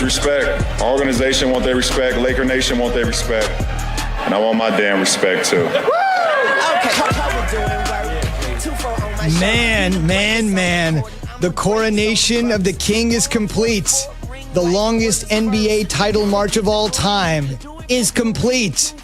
Respect. Organization want their respect. Laker Nation want their respect. And I want my damn respect too. Man. The coronation of the king is complete. The longest NBA title march of all time is complete.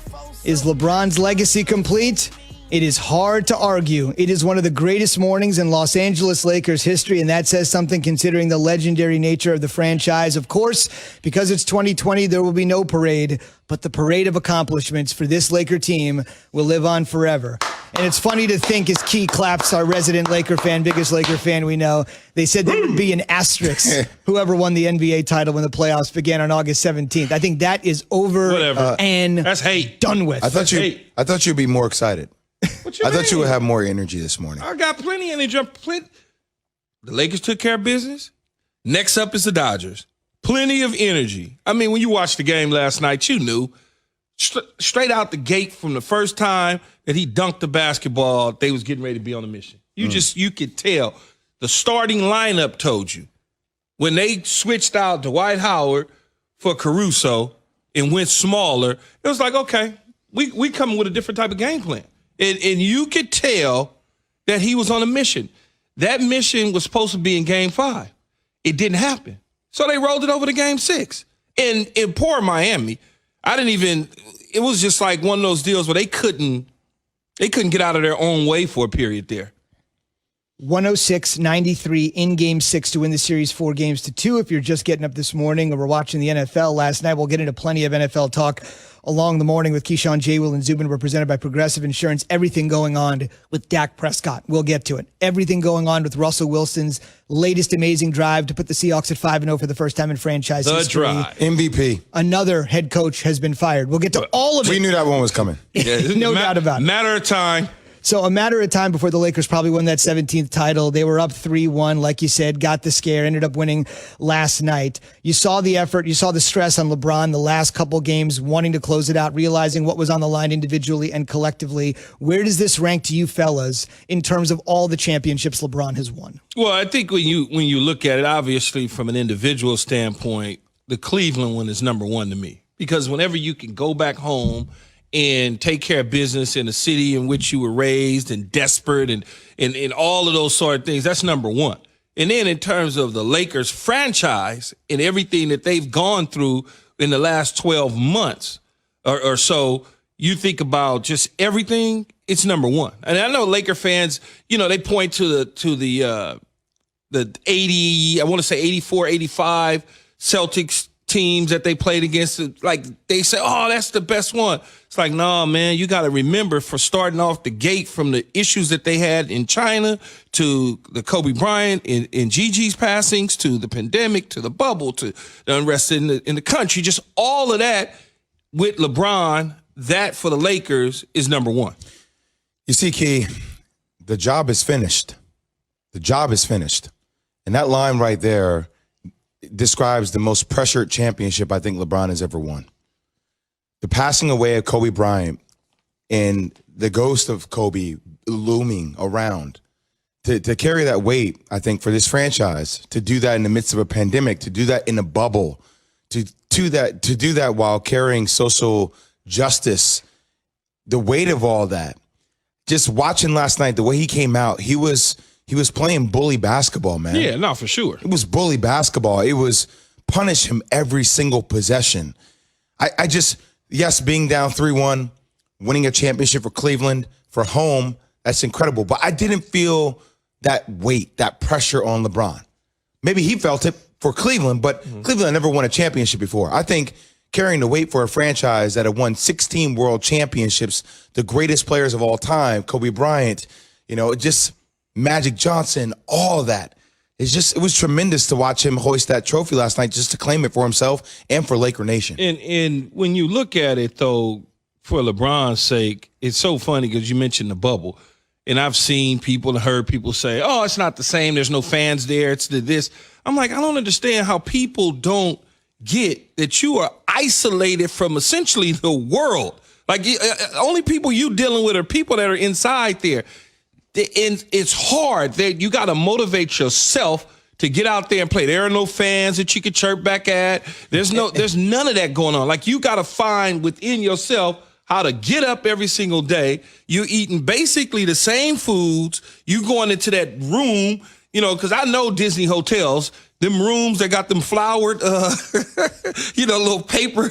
Is LeBron's legacy complete? It is hard to argue. It is one of the greatest mornings in Los Angeles Lakers history, and that says something considering the legendary nature of the franchise. Of course, because it's 2020, there will be no parade, but the parade of accomplishments for this Laker team will live on forever. And it's funny to think, as Key claps, our resident Laker fan, biggest Laker fan we know, they said there would be an asterisk, whoever won the NBA title when the playoffs began on August 17th. I think that is over and that's hate. Done with. I thought you'd be more excited. I thought you would have more energy this morning. I got plenty of energy. The Lakers took care of business. Next up is the Dodgers. Plenty of energy. I mean, when you watched the game last night, you knew straight out the gate from the first time that he dunked the basketball, they was getting ready to be on a mission. You could tell. The starting lineup told you. When they switched out Dwight Howard for Caruso and went smaller, it was like, okay, we coming with a different type of game plan. And you could tell that he was on a mission. That mission was supposed to be in Game 5. It didn't happen. So they rolled it over to Game 6. And in poor Miami, it was just like one of those deals where they couldn't get out of their own way for a period there. 106-93 in Game 6 to win the series 4-2. If you're just getting up this morning or we're watching the NFL last night, we'll get into plenty of NFL talk along the morning with Keyshawn, J. Will, and Zubin. We're presented by Progressive Insurance. Everything going on with Dak Prescott. We'll get to it. Everything going on with Russell Wilson's latest amazing drive to put the Seahawks at 5-0 for the first time in franchise history. Drive. MVP. Another head coach has been fired. We'll get to all of it. We knew that one was coming. No doubt about it. Matter of time. So a matter of time before the Lakers probably won that 17th title. They were up 3-1, like you said, got the scare, ended up winning last night. You saw the effort, you saw the stress on LeBron the last couple games, wanting to close it out, realizing what was on the line individually and collectively. Where does this rank to you fellas in terms of all the championships LeBron has won? Well, I think when you look at it, obviously from an individual standpoint, the Cleveland one is number one to me. Because whenever you can go back home and take care of business in the city in which you were raised and desperate and all of those sort of things, that's number one. And then in terms of the Lakers franchise and everything that they've gone through in the last 12 months or so, you think about just everything, it's number one. And I know Laker fans, they point to the 80, I want to say 84, 85 Celtics teams that they played against, like they say, oh, that's the best one. It's like, no, man, you got to remember, for starting off the gate from the issues that they had in China to the Kobe Bryant and Gigi's passings to the pandemic to the bubble to the unrest in the country, just all of that with LeBron, that for the Lakers is number one. You see, Key, the job is finished. The job is finished. And that line right there describes the most pressured championship I think LeBron has ever won. The passing away of Kobe Bryant and the ghost of Kobe looming around, to carry that weight, I think, for this franchise, to do that in the midst of a pandemic, to do that in a bubble, to do that while carrying social justice, the weight of all that. Just watching last night, the way he came out, he was playing bully basketball, man. Yeah, no, for sure. It was bully basketball. It was punish him every single possession. I just, yes, being down 3-1, winning a championship for Cleveland, for home, that's incredible. But I didn't feel that weight, that pressure on LeBron. Maybe he felt it for Cleveland, but Cleveland never won a championship before. I think carrying the weight for a franchise that had won 16 world championships, the greatest players of all time, Kobe Bryant, just Magic Johnson, all of that. It was tremendous to watch him hoist that trophy last night, just to claim it for himself and for Laker Nation. And when you look at it, though, for LeBron's sake, it's so funny because you mentioned the bubble. And I've seen people and heard people say, oh, it's not the same. There's no fans there. It's this. I'm like, I don't understand how people don't get that you are isolated from essentially the world. Like, only people you dealing with are people that are inside there. And it's hard that you got to motivate yourself to get out there and play. There are no fans that you can chirp back at. There's none of that going on. Like, you got to find within yourself how to get up every single day. You're eating basically the same foods. You going into that room, you know, because I know Disney hotels, them rooms that got them flowered, little paper,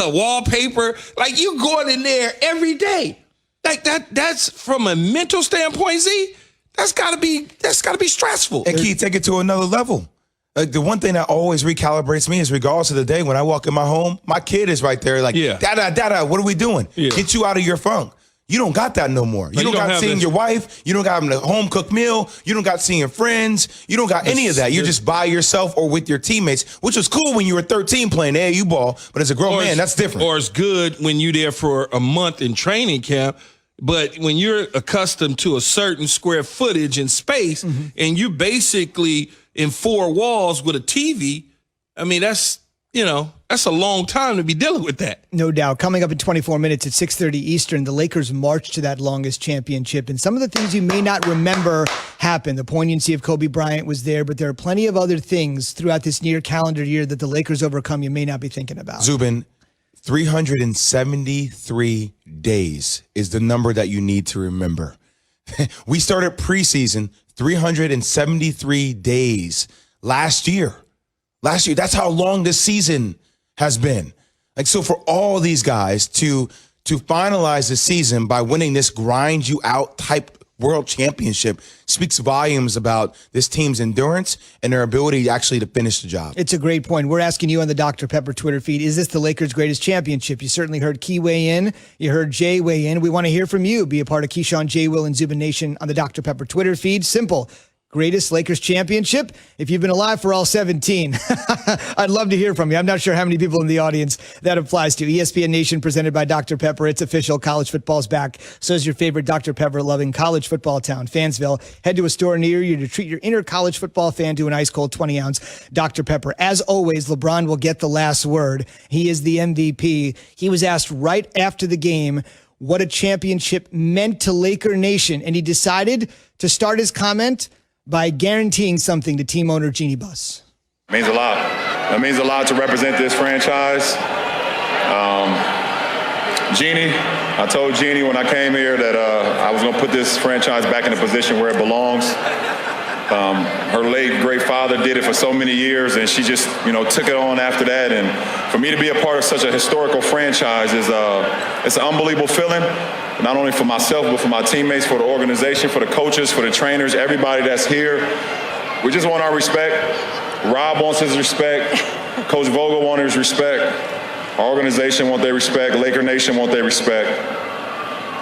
wallpaper. Like, you going in there every day. Like, that's from a mental standpoint, Z, that's gotta be stressful. And Keith, take it to another level. Like, the one thing that always recalibrates me is, regardless of the day, when I walk in my home, my kid is right there like, Dada, what are we doing? Yeah. Get you out of your funk. You don't got that no more. You don't got seeing your wife. You don't got having a home-cooked meal. You don't got seeing friends. You don't got any of that. You're just by yourself or with your teammates, which was cool when you were 13 playing AAU ball, but as a grown man, that's different. Or it's good when you're there for a month in training camp. But when you're accustomed to a certain square footage and space, and you basically in four walls with a TV, I mean, that's a long time to be dealing with that. No doubt. Coming up in 24 minutes at 6:30 Eastern, the Lakers march to that longest championship. And some of the things you may not remember happened. The poignancy of Kobe Bryant was there, but there are plenty of other things throughout this near calendar year that the Lakers overcome you may not be thinking about. Zubin, 373 days is the number that you need to remember. We started preseason 373 days last year. That's how long this season has been. Like, so for all these guys to finalize the season by winning this grind you out type world championship speaks volumes about this team's endurance and their ability actually to finish the job. It's a great point. We're asking you on the Dr. Pepper Twitter feed, is this the Lakers' greatest championship? You certainly heard Key weigh in. You heard Jay weigh in. We want to hear from you. Be a part of Keyshawn, J. Will, and Zubin Nation on the Dr. Pepper Twitter feed. Simple. Greatest Lakers championship? If you've been alive for all 17, I'd love to hear from you. I'm not sure how many people in the audience that applies to. ESPN Nation presented by Dr. Pepper. It's official. College football's back. So is your favorite Dr. Pepper-loving college football town, Fansville. Head to a store near you to treat your inner college football fan to an ice-cold 20-ounce Dr. Pepper. As always, LeBron will get the last word. He is the MVP. He was asked right after the game what a championship meant to Laker Nation, and he decided to start his comment by guaranteeing something to team owner Jeannie Buss. It means a lot. It means a lot to represent this franchise. Jeannie, I told Jeannie when I came here that I was going to put this franchise back in a position where it belongs. Her late great father did it for so many years, and she just, took it on after that. And for me to be a part of such a historical franchise is it's an unbelievable feeling. Not only for myself, but for my teammates, for the organization, for the coaches, for the trainers, everybody that's here. We just want our respect. Rob wants his respect. Coach Vogel wants his respect. Our organization wants their respect. Laker Nation wants their respect.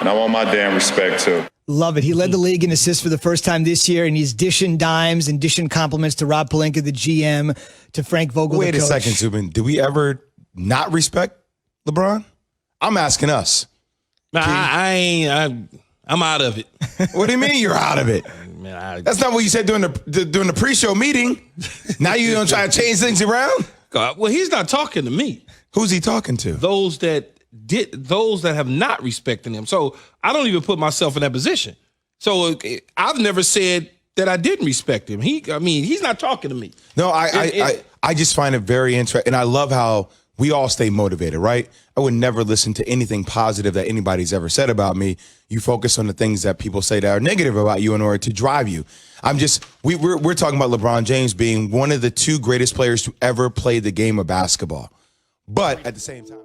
And I want my damn respect, too. Love it. He led the league in assists for the first time this year, and he's dishing dimes and dishing compliments to Rob Pelinka, the GM, to Frank Vogel, the coach. Wait a second, Zubin. Do we ever not respect LeBron? I'm asking us. I'm out of it. What do you mean you're out of it? Man, That's not what you said during the pre-show meeting. Now you're going to try to change things around? Well, he's not talking to me. Who's he talking to? Those that have not respected him. So I don't even put myself in that position. So I've never said that I didn't respect him. He's not talking to me. No, I just find it very interesting. And I love how we all stay motivated, right? I would never listen to anything positive that anybody's ever said about me. You focus on the things that people say that are negative about you in order to drive you. We're talking about LeBron James being one of the two greatest players to ever play the game of basketball. But at the same time.